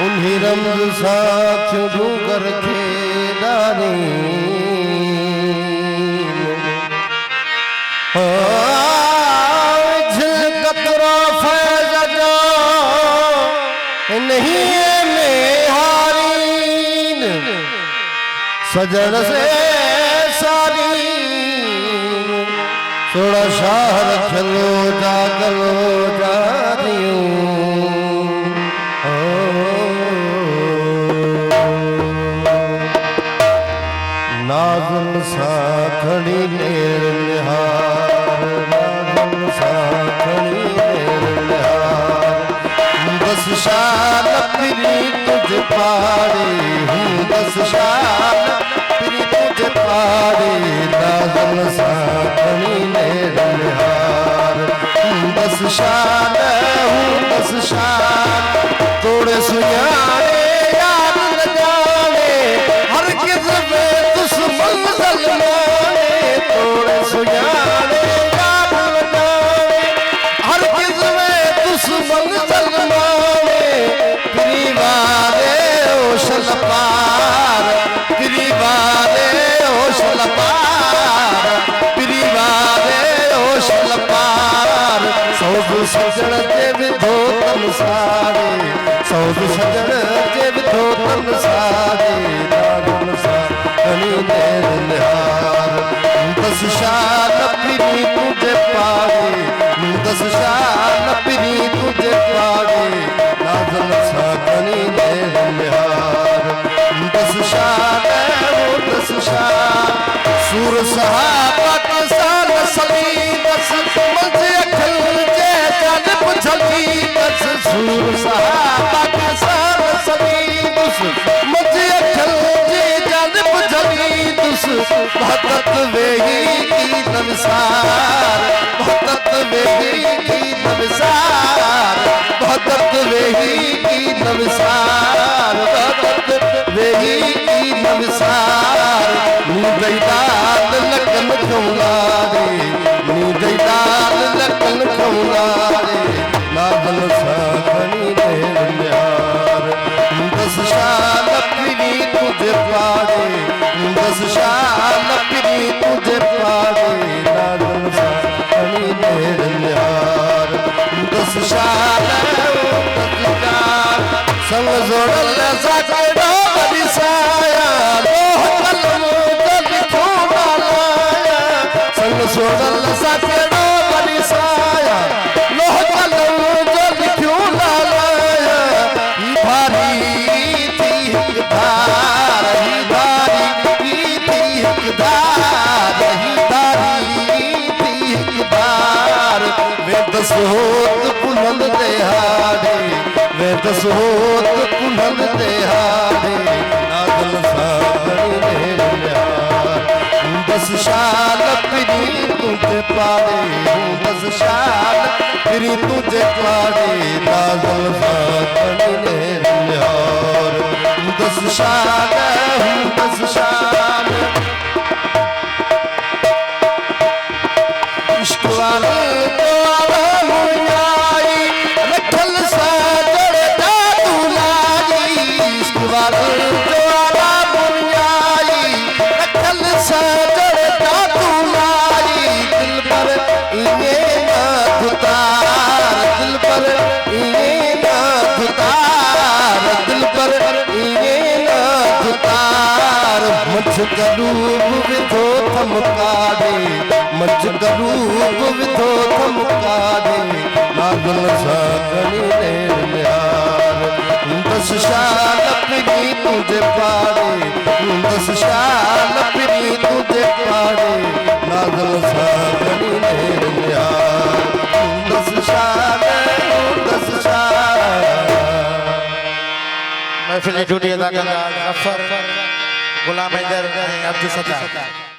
उन्हीं रमज साथियों ढूंढकर खेदारी झिलकतरा फैज जो नहीं मेहारीन सजन से सारी थोड़ा शहर चलो जागलो जा दियो नाज़ुल साखड़ी नेर निहार नाज़ुल साखड़ी नेर निहार दस शाल फिरी तुझे पारे दस शाल फिरी तुझे पारे नाज़ुल साखड़ी नेर निहार दस शाल तोड़े सुयारे याद न जाने हर किस्म मंगल माने तोड़े सुयारे याद न जाने हर किस्म मंगल माने परिवारे ओशल पार परिवारे ओशल पार परिवारे ओशल पार सौद सजन जे विधो तन सारे सौद सजन जे विधो तन सारे नागुल साखड़ी नेर निहार दस शाल फिरी तुझे पारे दस शाल फिरी तुझे पारे नाज़ुल साखड़ी नेर निहार दस शाल सूर सहाबा के साल सली दस मंझे अखल जे जानब झली दस सूर सहाबा के साल सली दस मंझे अखल जे जानब झली दस भगत वेही की नमसार भगत वेही की नमसार भगत वेही की नमसार भगत वेही की नमसार नीदाल लखन खौलारे नीदाल लखन खौलारे नाज़ुल साखड़ी नेर निहार दस शाल फिरी तुझे पारे दस शाल फिरी तुझे पारे नाज़ुल साखड़ी नेर निहार दस शाल संग जोड़ल साकड़ो बरिसाया लोह कलम संग सोडल साकड़ो बरिसाया लोह कलम जो लिखूं लालाया ही भारी थी हकदार ही भारी थी हकदार ही भारी थी हकदार वे दस होत पुनल देहाड़े वे दस होत पुनल देहाड़े नाज़ुल साखड़ी नेर निहार दस शाल फिरी तुझे पारे दस शाल फिरी तुझे पारे नाज़ुल साखड़ी नेर निहार दस शाल इश्क वाले तो आवाम आई रखल सा जड़ जादू लाई इश्क वाले तो आवाम आई रखल सा जड़ जादू लाई दिल पर इने नाथ तार दिल पर इने नाथ तार दिल पर इने नाथ तार मच गरूब विधो थमकारे मच गरूब विधो थमकारे नाज़ुल साखड़ी नेर निहार दस शाल फिरी तुझे पारे दस शाल महफिल ड्यूटी अदा कंदा ज़फ़र गुलाम हैदर ऐं अब्दुल सत्तार